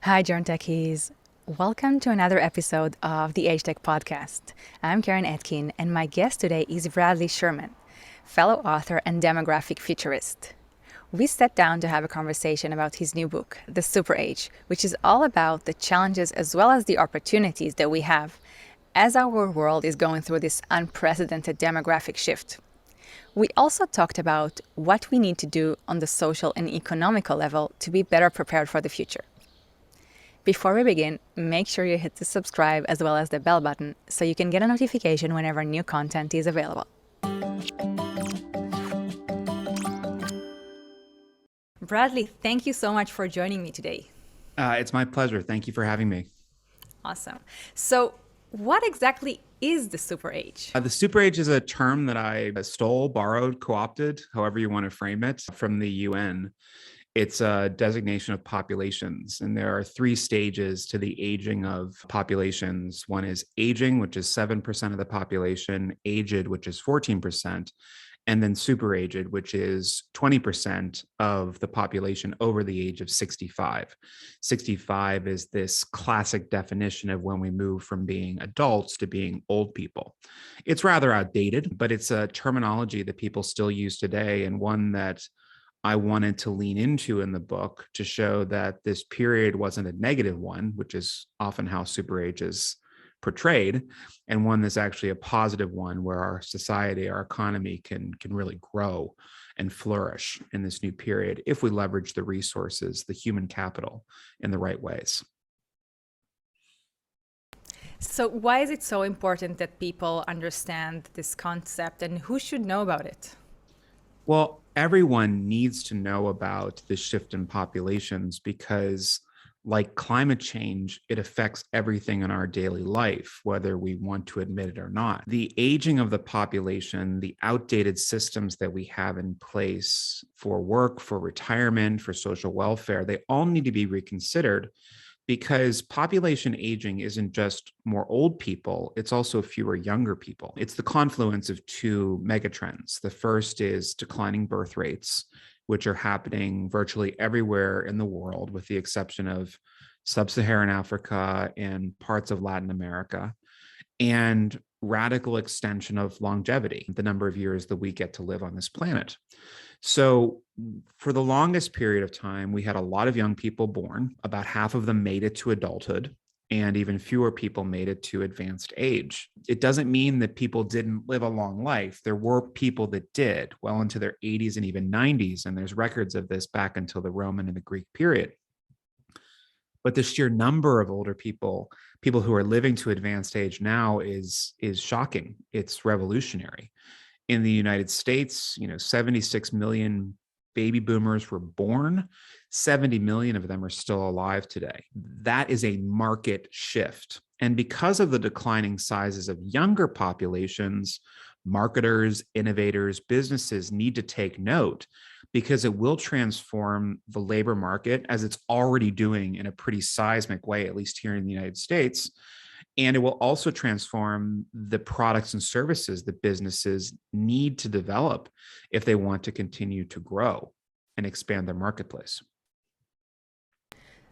Hi, Germ Techies. Welcome to another episode of the Age Tech Podcast. I'm Karen Etkin, and my guest today is Bradley Schurman, fellow author and demographic futurist. We sat down to have a conversation about his new book, The Super Age, which is all about the challenges as well as the opportunities that we have as our world is going through this unprecedented demographic shift. We also talked about what we need to do on the social and economical level to be better prepared for the future. Before we begin, make sure you hit the subscribe as well as the bell button so you can get a notification whenever new content is available. Bradley, thank you so much for joining me today. It's my pleasure. Thank you for having me. Awesome. So, what exactly is the super age? The super age is a term that I stole, borrowed, co-opted, however you want to frame it, from the UN. It's a designation of populations, and there are three stages to the aging of populations. One is aging, which is 7% of the population, aged, which is 14%, and then super aged, which is 20% of the population over the age of 65. 65 is this classic definition of when we move from being adults to being old people. It's rather outdated, but it's a terminology that people still use today, and one that I wanted to lean into in the book to show that this period wasn't a negative one, which is often how super age is portrayed, and one that's actually a positive one where our society, our economy can really grow and flourish in this new period if we leverage the resources, the human capital, in the right ways. So, why is it so important that people understand this concept and who should know about it? Well, everyone needs to know about the shift in populations because, like climate change, it affects everything in our daily life, whether we want to admit it or not. The aging of the population, the outdated systems that we have in place for work, for retirement, for social welfare, they all need to be reconsidered because population aging isn't just more old people, it's also fewer younger people. It's the confluence of two megatrends. The first is declining birth rates, which are happening virtually everywhere in the world, with the exception of sub-Saharan Africa and parts of Latin America, and radical extension of longevity, the number of years that we get to live on this planet. So for the longest period of time, we had a lot of young people born. About half of them made it to adulthood, and even fewer people made it to advanced age. It doesn't mean that people didn't live a long life. There were people that did well into their 80s and even 90s, and there's records of this back until the Roman and the Greek period. But the sheer number of older people who are living to advanced age now is shocking. It's revolutionary. In the United States, 76 million baby boomers were born. 70 million of them are still alive today. That is a market shift. And because of the declining sizes of younger populations, marketers, innovators, businesses need to take note because it will transform the labor market, as it's already doing in a pretty seismic way, at least here in the United States. And it will also transform the products and services that businesses need to develop if they want to continue to grow and expand their marketplace.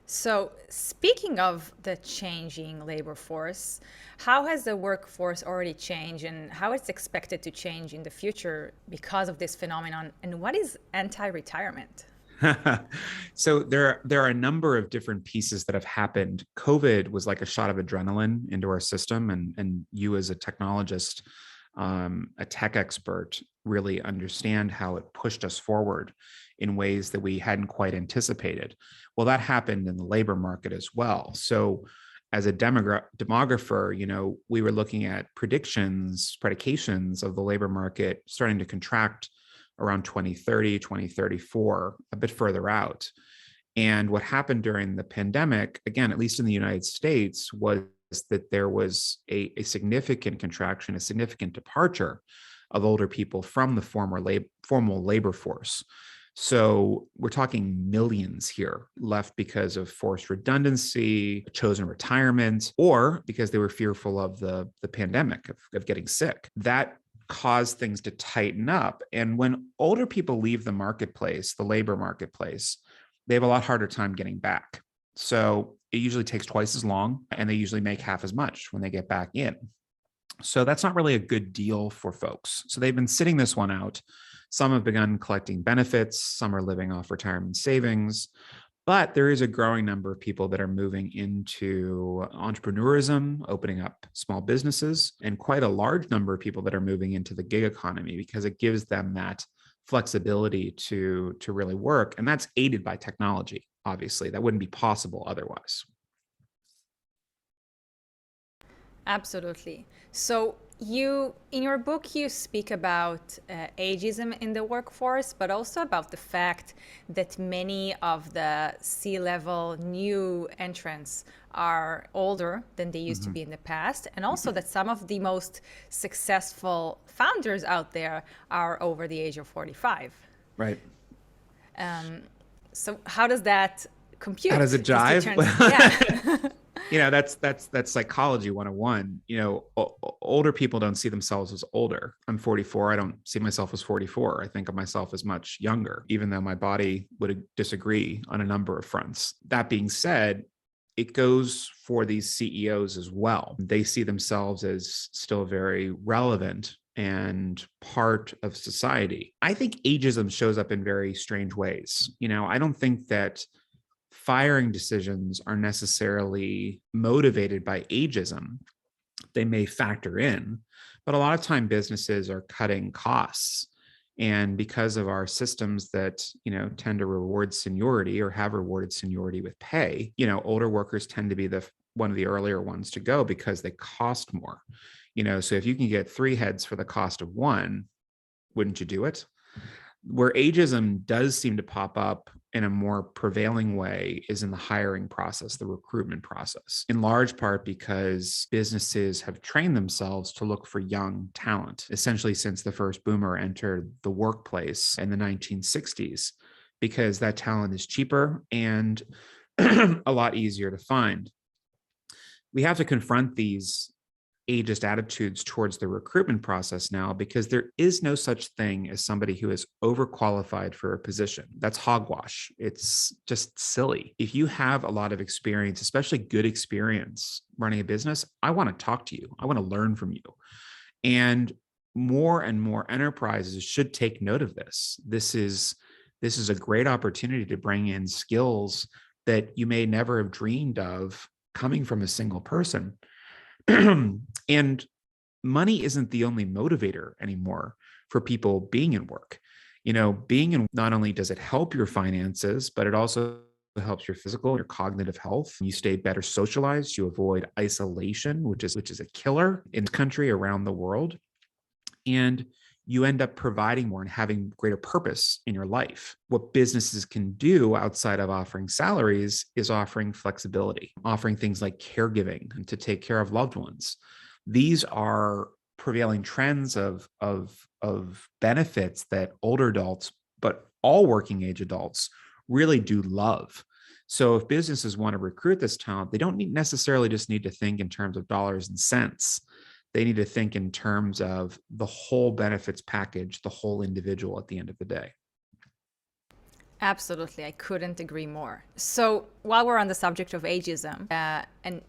So, speaking of the changing labor force, how has the workforce already changed and how it's expected to change in the future because of this phenomenon? And what is anti-retirement? So there are a number of different pieces that have happened. COVID was like a shot of adrenaline into our system, and you as a technologist, a tech expert, really understand how it pushed us forward in ways that we hadn't quite anticipated. Well, that happened in the labor market as well. So as a demographer, we were looking at predications of the labor market starting to contract around 2030, 2034, a bit further out. And what happened during the pandemic, again, at least in the United States, was that there was a significant contraction, a significant departure of older people from the formal labor force. So we're talking millions here left because of forced redundancy, chosen retirement, or because they were fearful of the pandemic, of getting sick. That caused things to tighten up. And when older people leave the marketplace, the labor marketplace, they have a lot harder time getting back. So it usually takes twice as long, and they usually make half as much when they get back in. So that's not really a good deal for folks. So they've been sitting this one out. Some have begun collecting benefits, some are living off retirement savings. But there is a growing number of people that are moving into entrepreneurism, opening up small businesses, and quite a large number of people that are moving into the gig economy because it gives them that flexibility to really work. And that's aided by technology, obviously. That wouldn't be possible otherwise. Absolutely. So you, in your book, you speak about ageism in the workforce, but also about the fact that many of the C-level new entrants are older than they used to be in the past, and also that some of the most successful founders out there are over the age of 45. Right. So how does that compute? How does it These two jive? terms- Yeah. That's psychology 101. Older people don't see themselves as older. I'm 44. I don't see myself as 44. I think of myself as much younger, even though my body would disagree on a number of fronts. That being said, it goes for these CEOs as well. They see themselves as still very relevant and part of society. I think ageism shows up in very strange ways. I don't think that firing decisions are necessarily motivated by ageism. They may factor in, but a lot of time businesses are cutting costs. And because of our systems that, tend to reward seniority or have rewarded seniority with pay, older workers tend to be one of the earlier ones to go because they cost more. So if you can get 3 heads for the cost of 1, wouldn't you do it? Where ageism does seem to pop up in a more prevailing way is in the hiring process, the recruitment process, in large part because businesses have trained themselves to look for young talent, essentially since the first boomer entered the workplace in the 1960s, because that talent is cheaper and a lot easier to find. We have to confront these ageist attitudes towards the recruitment process now, because there is no such thing as somebody who is overqualified for a position. That's hogwash. It's just silly. If you have a lot of experience, especially good experience running a business, I want to talk to you. I want to learn from you. And more enterprises should take note of this. This is a great opportunity to bring in skills that you may never have dreamed of coming from a single person. And money isn't the only motivator anymore for people being in work. Being in, not only does it help your finances, but it also helps your physical, your cognitive health. You stay better socialized. You avoid isolation, which is a killer in the country, around the world. And you end up providing more and having greater purpose in your life. What businesses can do outside of offering salaries is offering flexibility, offering things like caregiving and to take care of loved ones. These are prevailing trends of benefits that older adults, but all working age adults, really do love. So if businesses want to recruit this talent, they don't necessarily just need to think in terms of dollars and cents. They need to think in terms of the whole benefits package, the whole individual at the end of the day. Absolutely, I couldn't agree more. So while we're on the subject of ageism, an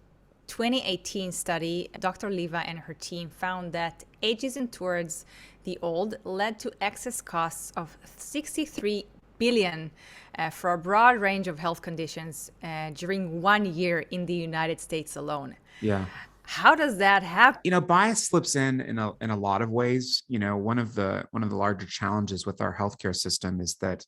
2018 study, Dr. Leva and her team found that ageism towards the old led to excess costs of 63 billion for a broad range of health conditions during 1 year in the United States alone. Yeah. How does that happen? Bias slips in a lot of ways. One of the larger challenges with our healthcare system is that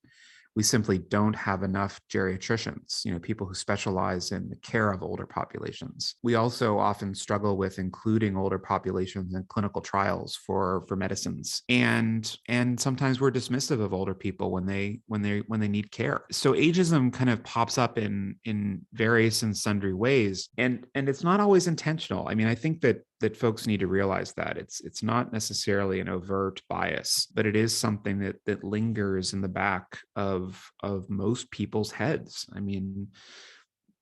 we simply don't have enough geriatricians, people who specialize in the care of older populations. We also often struggle with including older populations in clinical trials for medicines. And sometimes we're dismissive of older people when they need care. So ageism kind of pops up in various and sundry ways. And it's not always intentional. I mean, I think that folks need to realize that it's not necessarily an overt bias, but it is something that lingers in the back of most people's heads. I mean,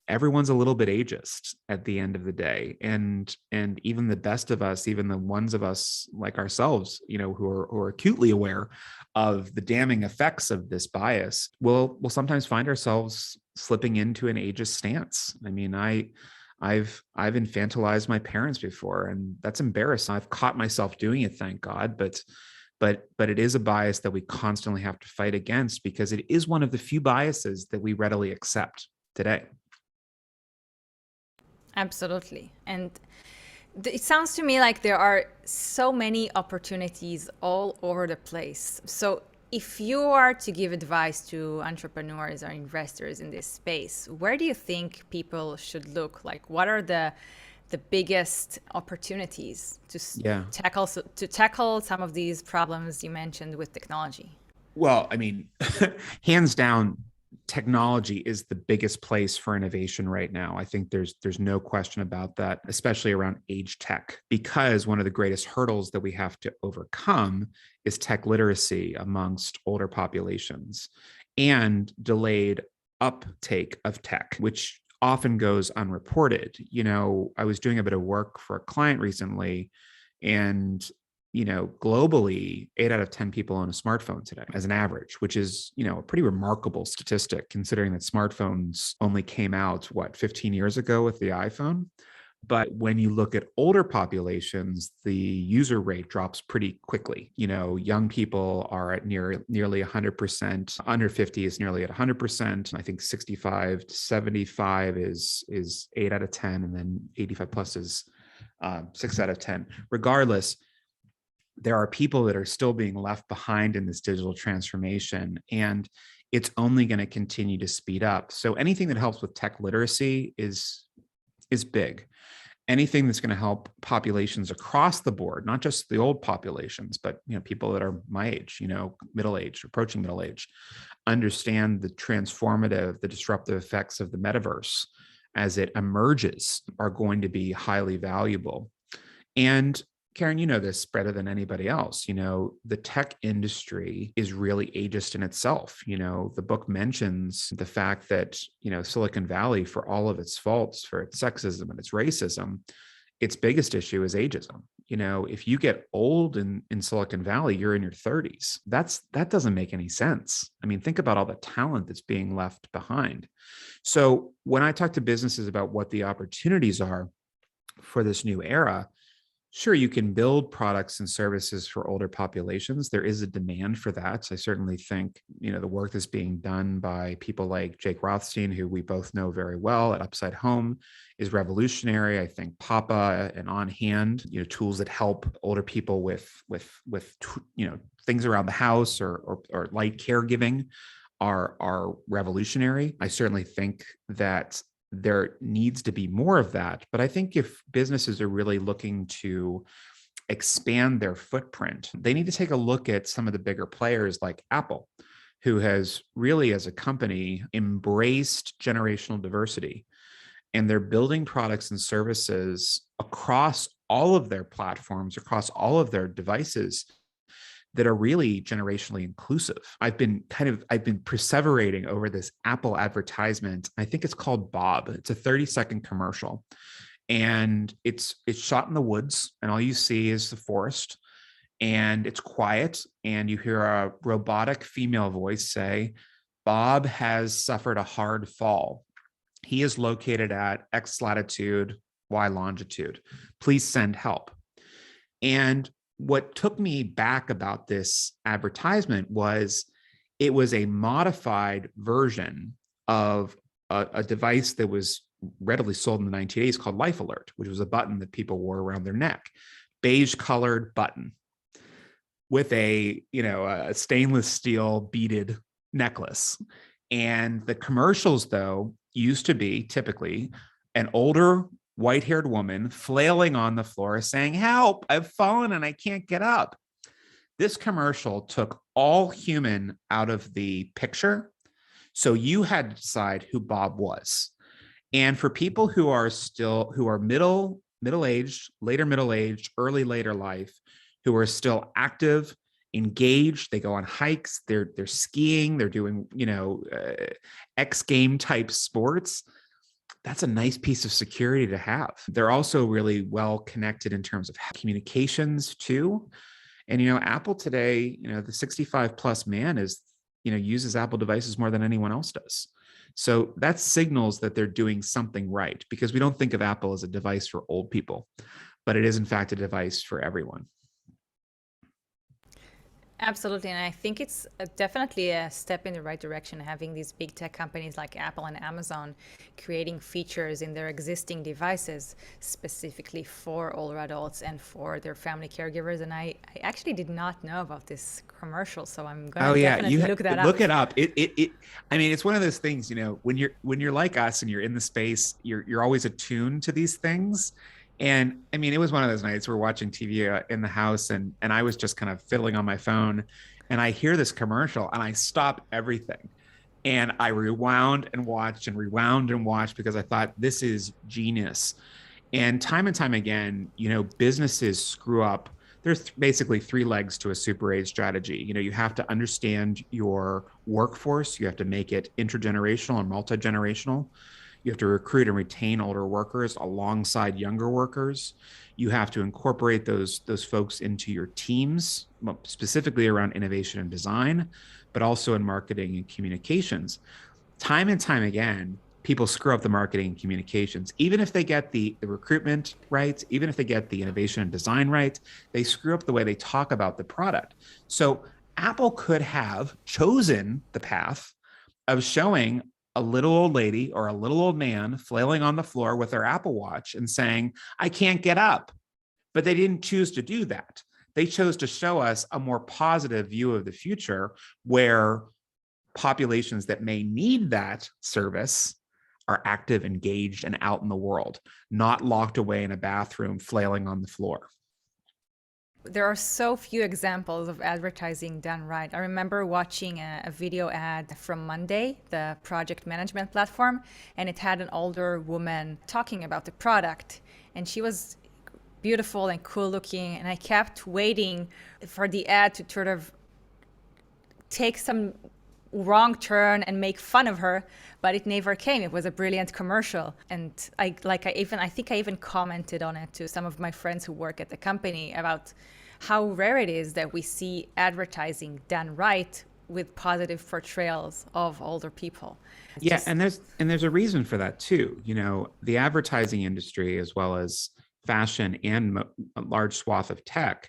everyone's a little bit ageist at the end of the day. And even the best of us, even the ones of us like ourselves, who are acutely aware of the damning effects of this bias, will sometimes find ourselves slipping into an ageist stance. I mean, I've infantilized my parents before, and that's embarrassing. I've caught myself doing it, thank God, but it is a bias that we constantly have to fight against, because it is one of the few biases that we readily accept today. Absolutely. And it sounds to me like there are so many opportunities all over the place. So if you are to give advice to entrepreneurs or investors in this space, where do you think people should look? Like, what are the biggest opportunities to Yeah. tackle some of these problems you mentioned with technology? Well, I mean, hands down, technology is the biggest place for innovation right now. I think there's no question about that, especially around age tech, because one of the greatest hurdles that we have to overcome is tech literacy amongst older populations and delayed uptake of tech, which often goes unreported. I was doing a bit of work for a client recently, and globally, 8 out of 10 people own a smartphone today as an average, which is, a pretty remarkable statistic considering that smartphones only came out, 15 years ago with the iPhone. But when you look at older populations, the user rate drops pretty quickly. Young people are at nearly 100%. Under 50 is nearly at 100%. I think 65 to 75 is 8 out of 10, and then 85 plus is 6 out of 10. Regardless, there are people that are still being left behind in this digital transformation, and it's only going to continue to speed up. So anything that helps with tech literacy is big. Anything that's going to help populations across the board, not just the old populations, but people that are my age, middle age, approaching middle age, understand the transformative, the disruptive effects of the metaverse as it emerges, are going to be highly valuable. And Karen, you know this better than anybody else. The tech industry is really ageist in itself. The book mentions the fact that, Silicon Valley, for all of its faults, for its sexism and its racism, its biggest issue is ageism. If you get old in Silicon Valley, you're in your 30s. That doesn't make any sense. I mean, think about all the talent that's being left behind. So when I talk to businesses about what the opportunities are for this new era, sure, you can build products and services for older populations. There is a demand for that. So I certainly think, the work that's being done by people like Jake Rothstein, who we both know very well at Upside Home, is revolutionary. I think Papa and On Hand, tools that help older people with things around the house or light caregiving are revolutionary. I certainly think that there needs to be more of that. But I think if businesses are really looking to expand their footprint, they need to take a look at some of the bigger players like Apple, who has really, as a company, embraced generational diversity. And they're building products and services across all of their platforms, across all of their devices, that are really generationally inclusive. I've been perseverating over this Apple advertisement. I think it's called Bob. It's a 30-second commercial, and it's shot in the woods, and all you see is the forest, and it's quiet, and you hear a robotic female voice say, "Bob has suffered a hard fall. He is located at X latitude, Y longitude. Please send help." And what took me back about this advertisement was it was a modified version of a device that was readily sold in the 1980s called Life Alert, which was a button that people wore around their neck, beige colored button with a stainless steel beaded necklace. And the commercials, though, used to be typically an older white-haired woman flailing on the floor saying, "Help, I've fallen and I can't get up." This commercial took all human out of the picture. So you had to decide who Bob was. And for people who are middle-aged, later middle-aged, early later life, who are still active, engaged, they go on hikes, they're skiing, they're doing, X game type sports, That's a nice piece of security to have. They're also really well connected in terms of communications too. And, Apple today, the 65 plus man uses Apple devices more than anyone else does. So that signals that they're doing something right, because we don't think of Apple as a device for old people, but it is in fact a device for everyone. Absolutely, and I think it's definitely a step in the right direction having these big tech companies like Apple and Amazon creating features in their existing devices specifically for older adults and for their family caregivers. And I actually did not know about this commercial, so I'm Oh gonna yeah, definitely look that look up. it up. It. I mean, it's one of those things. When you're like us and you're in the space, you're always attuned to these things. And I mean, it was one of those nights we're watching TV in the house, and I was just kind of fiddling on my phone, and I hear this commercial, and I stop everything, and I rewound and watched because I thought this is genius. And time again, businesses screw up. There's basically three legs to a super age strategy. You have to understand your workforce. You have to make it intergenerational and multi-generational. You have to recruit and retain older workers alongside younger workers. You have to incorporate those folks into your teams, specifically around innovation and design, but also in marketing and communications. Time and time again, people screw up the marketing and communications. Even if they get the recruitment right, even if they get the innovation and design right, they screw up the way they talk about the product. So Apple could have chosen the path of showing a little old lady or a little old man flailing on the floor with their Apple Watch and saying, I can't get up. But they didn't choose to do that. They chose to show us a more positive view of the future where populations that may need that service are active, engaged, and out in the world, not locked away in a bathroom flailing on the floor. There are so few examples of advertising done right. I remember watching a video ad from Monday, the project management platform, and it had an older woman talking about the product. And she was beautiful and cool looking. And I kept waiting for the ad to sort of take some wrong turn and make fun of her, but it never came. It was a brilliant commercial, and I think I even commented on it to some of my friends who work at the company about how rare it is that we see advertising done right with positive portrayals of older people. It's Yeah, just and there's a reason for that too. The advertising industry, as well as fashion and a large swath of tech,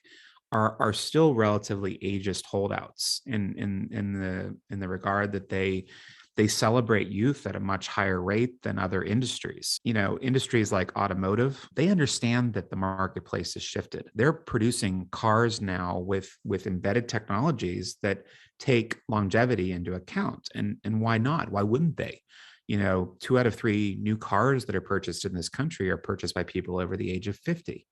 are still relatively ageist holdouts in the regard that they celebrate youth at a much higher rate than other industries. Industries like automotive, they understand that the marketplace has shifted. They're producing cars now with embedded technologies that take longevity into account. And why not? Why wouldn't they? 2 out of 3 new cars that are purchased in this country are purchased by people over the age of 50.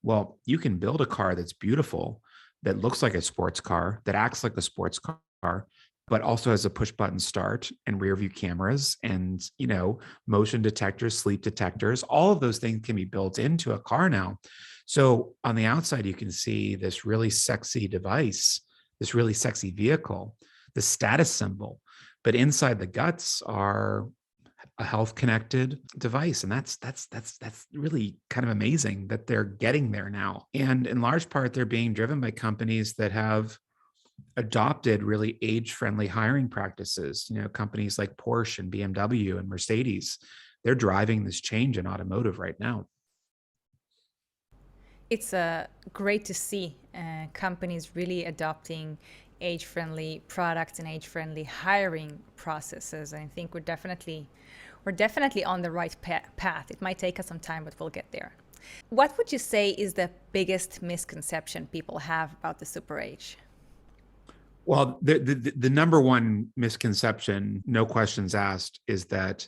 Well, you can build a car that's beautiful, that looks like a sports car, that acts like a sports car, but also has a push button start and rear view cameras and, motion detectors, sleep detectors. All of those things can be built into a car now. So on the outside, you can see this really sexy device, this really sexy vehicle, the status symbol. But inside the guts are a health connected device, and that's really kind of amazing that they're getting there now. And in large part, they're being driven by companies that have adopted really age friendly hiring practices. Companies like Porsche and BMW and Mercedes, they're driving this change in automotive right now. it's great to see companies really adopting age-friendly products and age-friendly hiring processes. I think we're definitely on the right path. It might take us some time, but we'll get there. What would you say is the biggest misconception people have about the super age? Well, the number one misconception, no questions asked, is that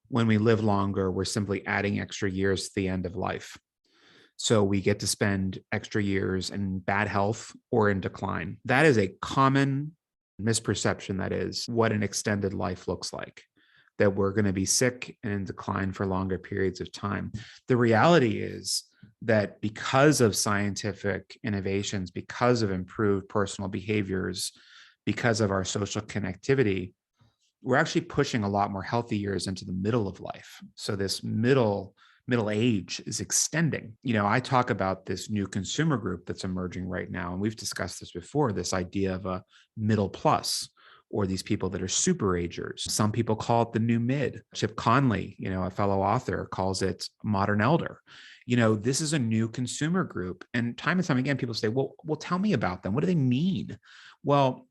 when we live longer, we're simply adding extra years to the end of life. So we get to spend extra years in bad health or in decline. That is a common misperception. That is what an extended life looks like, that we're going to be sick and in decline for longer periods of time. The reality is that because of scientific innovations, because of improved personal behaviors, because of our social connectivity, we're actually pushing a lot more healthy years into the middle of life. So this middle age is extending. I talk about this new consumer group that's emerging right now, and we've discussed this before, this idea of a middle plus, or these people that are super agers. Some people call it the new mid. Chip Conley, a fellow author, calls it modern elder. This is a new consumer group. And time again, people say, well, tell me about them. What do they mean? Well,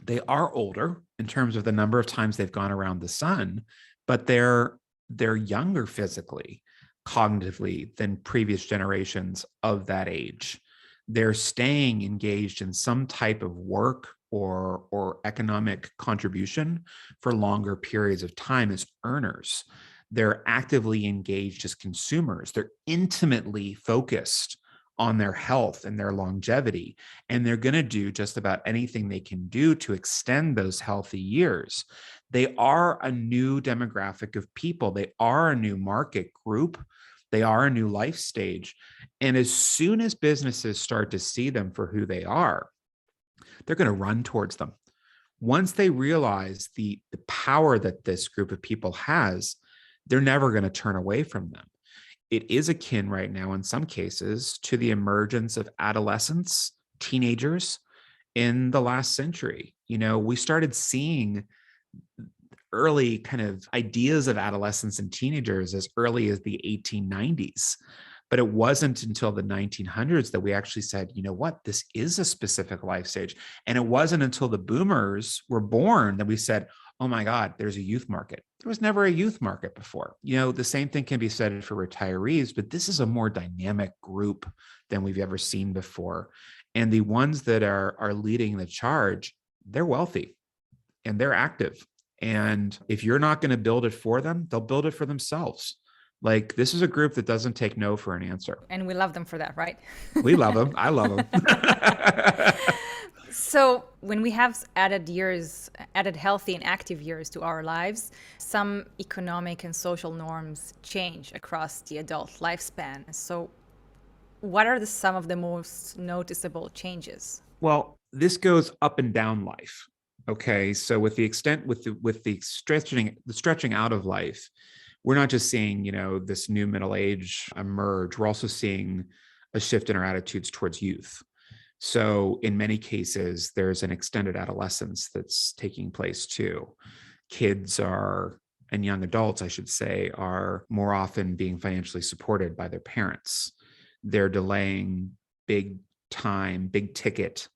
they are older in terms of the number of times they've gone around the sun, but they're younger physically, cognitively than previous generations of that age. They're staying engaged in some type of work or economic contribution for longer periods of time as earners. They're actively engaged as consumers. They're intimately focused on their health and their longevity. And they're going to do just about anything they can do to extend those healthy years. They are a new demographic of people. They are a new market group. They are a new life stage. And as soon as businesses start to see them for who they are, they're going to run towards them. Once they realize the power that this group of people has, they're never going to turn away from them. It is akin right now, in some cases, to the emergence of adolescents, teenagers in the last century. We started seeing early kind of ideas of adolescents and teenagers as early as the 1890s. But it wasn't until the 1900s that we actually said, you know what, this is a specific life stage. And it wasn't until the boomers were born that we said, oh my God, there's a youth market. There was never a youth market before. The same thing can be said for retirees, but this is a more dynamic group than we've ever seen before. And the ones that are leading the charge, they're wealthy and they're active. And if you're not going to build it for them, they'll build it for themselves. Like, this is a group that doesn't take no for an answer. And we love them for that, right? We love them. I love them. So when we have added healthy and active years to our lives, some economic and social norms change across the adult lifespan. So what are some of the most noticeable changes? Well, this goes up and down life. Okay. So with the stretching out of life, we're not just seeing, this new middle age emerge. We're also seeing a shift in our attitudes towards youth. So in many cases, there's an extended adolescence that's taking place too. Kids and young adults, I should say, are more often being financially supported by their parents. They're delaying big ticket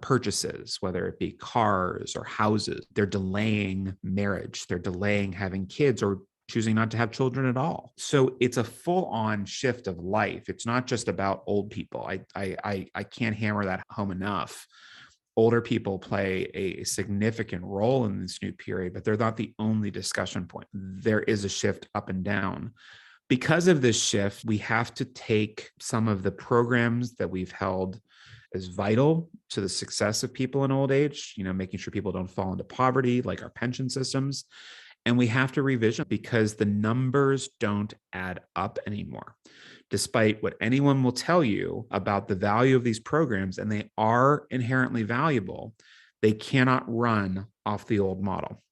purchases, whether it be cars or houses. They're delaying marriage. They're delaying having kids, or choosing not to have children at all. So it's a full-on shift of life. It's not just about old people. I can't hammer that home enough. Older people play a significant role in this new period, but they're not the only discussion point. There is a shift up and down. Because of this shift, we have to take some of the programs that we've held as vital to the success of people in old age, making sure people don't fall into poverty, like our pension systems. And we have to revision, because the numbers don't add up anymore, despite what anyone will tell you about the value of these programs, and they are inherently valuable. They cannot run off the old model.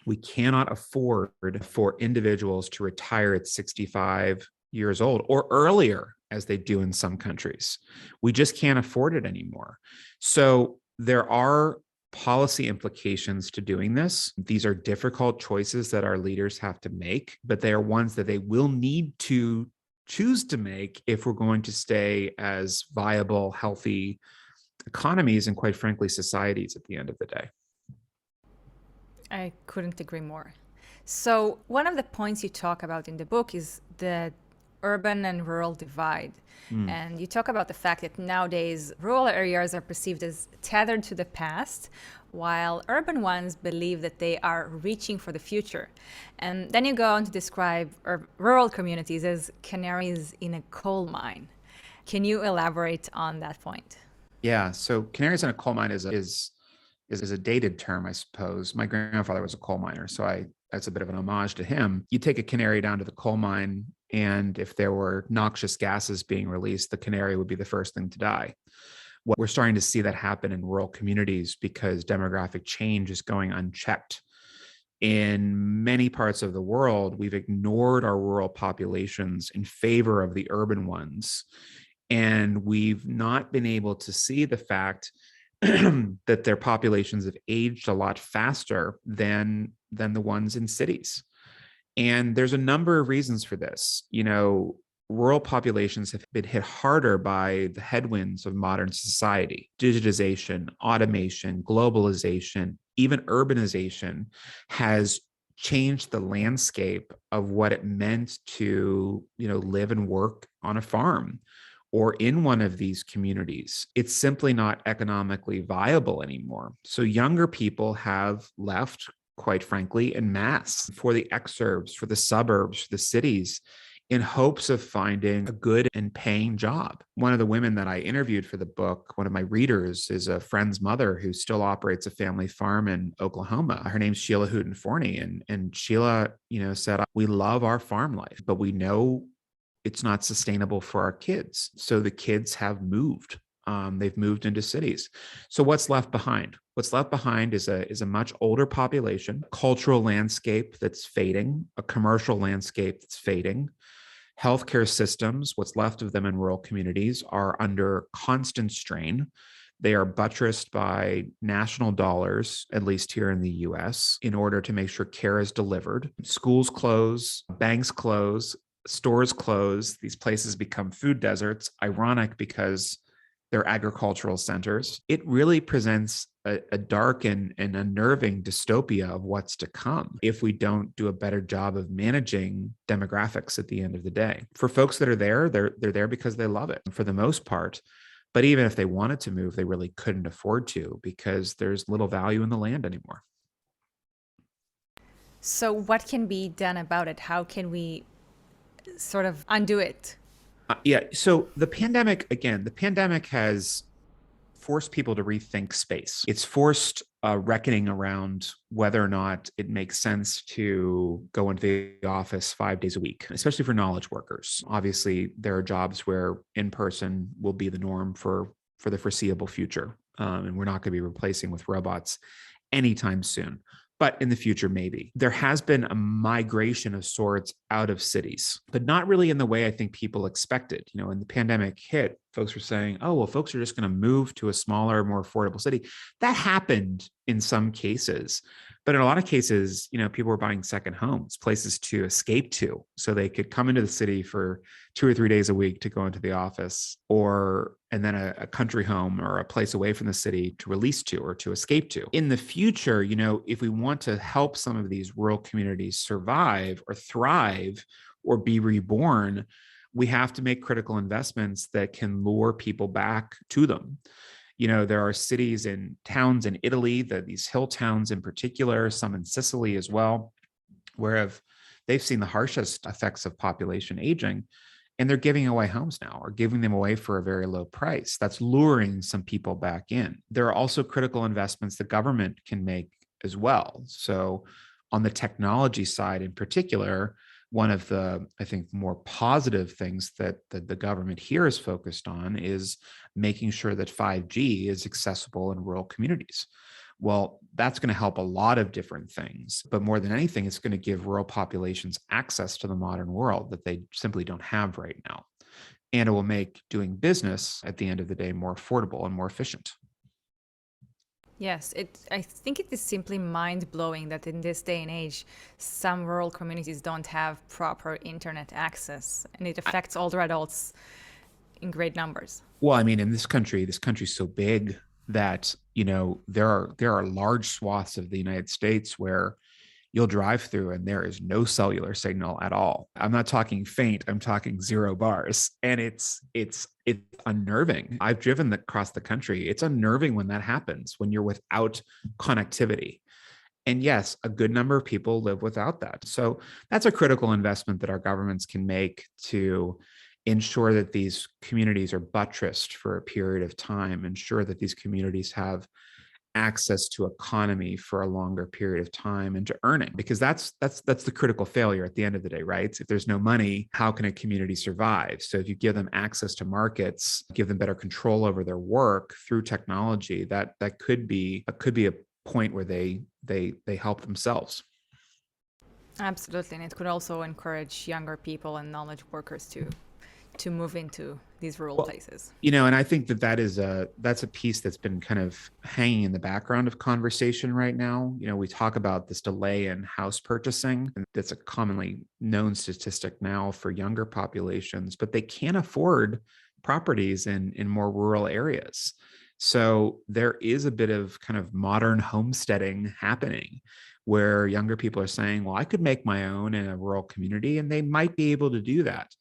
We cannot afford for individuals to retire at 65 years old or earlier, as they do in some countries. We just can't afford it anymore. So there are policy implications to doing this. These are difficult choices that our leaders have to make, but they are ones that they will need to choose to make if we're going to stay as viable, healthy economies and, quite frankly, societies at the end of the day. I couldn't agree more. So one of the points you talk about in the book is the urban and rural divide. And you talk about the fact that nowadays rural areas are perceived as tethered to the past, while urban ones believe that they are reaching for the future. And then you go on to describe rural communities as canaries in a coal mine. Can you elaborate on that point? Yeah. So canaries in a coal mine is a dated term, I suppose. My grandfather was a coal miner, so that's a bit of an homage to him. You take a canary down to the coal mine, and if there were noxious gases being released, the canary would be the first thing to die. What we're starting to see that happen in rural communities because demographic change is going unchecked. In many parts of the world, we've ignored our rural populations in favor of the urban ones. And we've not been able to see the fact that their populations have aged a lot faster than the ones in cities. And there's a number of reasons for this. Rural populations have been hit harder by the headwinds of modern society: digitization, automation, globalization, even urbanization has changed the landscape of what it meant to, live and work on a farm or in one of these communities. It's simply not economically viable anymore. So younger people have left, quite frankly, en masse for the exurbs, for the suburbs, for the cities, in hopes of finding a good and paying job. One of the women that I interviewed for the book, one of my readers, is a friend's mother who still operates a family farm in Oklahoma. Her name's Sheila Hooten Forney. And Sheila, said, we love our farm life, but we know it's not sustainable for our kids. So the kids have moved. They've moved into cities. So what's left behind? What's left behind is a much older population, cultural landscape that's fading, a commercial landscape that's fading. Healthcare systems, what's left of them in rural communities, are under constant strain. They are buttressed by national dollars, at least here in the US, in order to make sure care is delivered. Schools close, banks close, stores close. These places become food deserts. Ironic, because they're agricultural centers. It really presents a dark and unnerving dystopia of what's to come if we don't do a better job of managing demographics at the end of the day. For folks that are there, they're there because they love it for the most part. But even if they wanted to move, they really couldn't afford to, because there's little value in the land anymore. So, what can be done about it? How can we sort of undo it? Yeah. So the pandemic has forced people to rethink space. It's forced a reckoning around whether or not it makes sense to go into the office 5 days a week, especially for knowledge workers. Obviously, there are jobs where in person will be the norm for the foreseeable future, and we're not going to be replacing with robots anytime soon. But in the future, maybe. There has been a migration of sorts out of cities, but not really in the way I think people expected. When the pandemic hit, folks were saying, oh, well, folks are just going to move to a smaller, more affordable city. That happened in some cases. But in a lot of cases, people were buying second homes, places to escape to, so they could come into the city for 2 or 3 days a week to go into the office, and then a country home or a place away from the city to release to or to escape to. In the future, if we want to help some of these rural communities survive or thrive or be reborn, we have to make critical investments that can lure people back to them. There are cities and towns in Italy, these hill towns in particular, some in Sicily as well, where they've seen the harshest effects of population aging, and they're giving away homes now, or giving them away for a very low price. That's luring some people back in. There are also critical investments the government can make as well. So on the technology side in particular, one of the, I think, more positive things that the government here is focused on is making sure that 5G is accessible in rural communities. Well, that's going to help a lot of different things. But more than anything, it's going to give rural populations access to the modern world that they simply don't have right now. And it will make doing business at the end of the day more affordable and more efficient. Yes, I think it is simply mind-blowing that in this day and age, some rural communities don't have proper internet access, and it affects older adults in great numbers. Well, I mean, in this country's so big that, there are large swaths of the United States where you'll drive through and there is no cellular signal at all. I'm not talking faint, I'm talking 0 bars. And it's unnerving. I've driven across the country. It's unnerving when that happens, when you're without connectivity. And yes, a good number of people live without that. So that's a critical investment that our governments can make to ensure that these communities are buttressed for a period of time, ensure that these communities have access to economy for a longer period of time and to earning, because that's the critical failure at the end of the day, right? If there's no money, how can a community survive? So if you give them access to markets, give them better control over their work through technology, that could be a point where they help themselves. Absolutely, and it could also encourage younger people and knowledge workers to move into these rural Well, places. and I think that that's a piece that's been kind of hanging in the background of conversation right now. We talk about this delay in house purchasing, and that's a commonly known statistic now for younger populations, but they can't afford properties in more rural areas. So there is a bit of kind of modern homesteading happening where younger people are saying, well, I could make my own in a rural community, and they might be able to do that.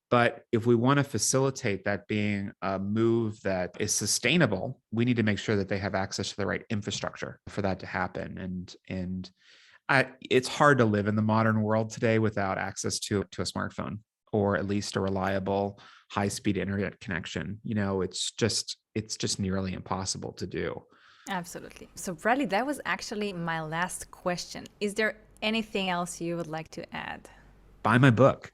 But if we want to facilitate that being a move that is sustainable, we need to make sure that they have access to the right infrastructure for that to happen. It's hard to live in the modern world today without access to a smartphone, or at least a reliable high-speed internet connection. It's just nearly impossible to do. Absolutely. So, Bradley, that was actually my last question. Is there anything else you would like to add? Buy my book.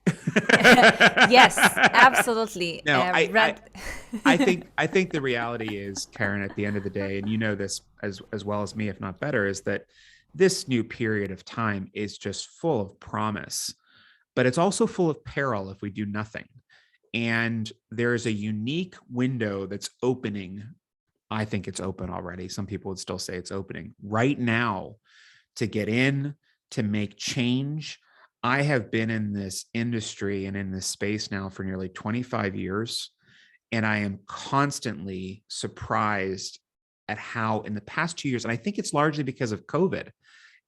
Yes, absolutely. No, I think the reality is, Karen, at the end of the day, and you know this as well as me, if not better, is that this new period of time is just full of promise, but it's also full of peril if we do nothing. And there is a unique window that's opening. I think it's open already. Some people would still say it's opening right now to get in, to make change. I have been in this industry and in this space now for nearly 25 years, and I am constantly surprised at how in the past 2 years, and I think it's largely because of COVID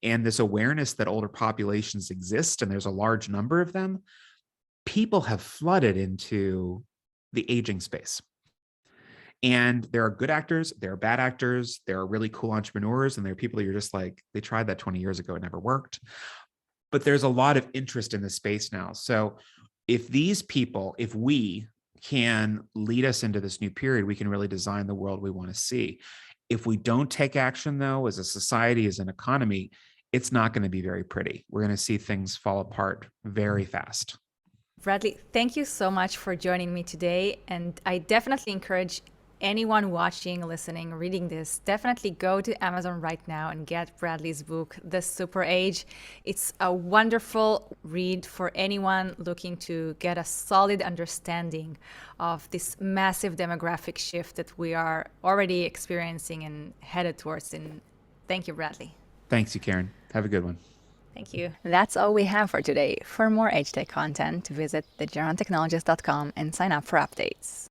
and this awareness that older populations exist and there's a large number of them, people have flooded into the aging space. And there are good actors, there are bad actors, there are really cool entrepreneurs, and there are people that you're just like, they tried that 20 years ago, it never worked. But there's a lot of interest in the space now. So if we can lead us into this new period, we can really design the world we want to see. If we don't take action, though, as a society, as an economy, it's not going to be very pretty. We're going to see things fall apart very fast. Bradley, thank you so much for joining me today. And I definitely encourage anyone watching, listening, reading this, definitely go to Amazon right now and get Bradley's book, The Super Age. It's a wonderful read for anyone looking to get a solid understanding of this massive demographic shift that we are already experiencing and headed towards. And thank you, Bradley. Thanks, you, Karen. Have a good one. Thank you. That's all we have for today. For more age tech content, visit thegerontechnologist.com and sign up for updates.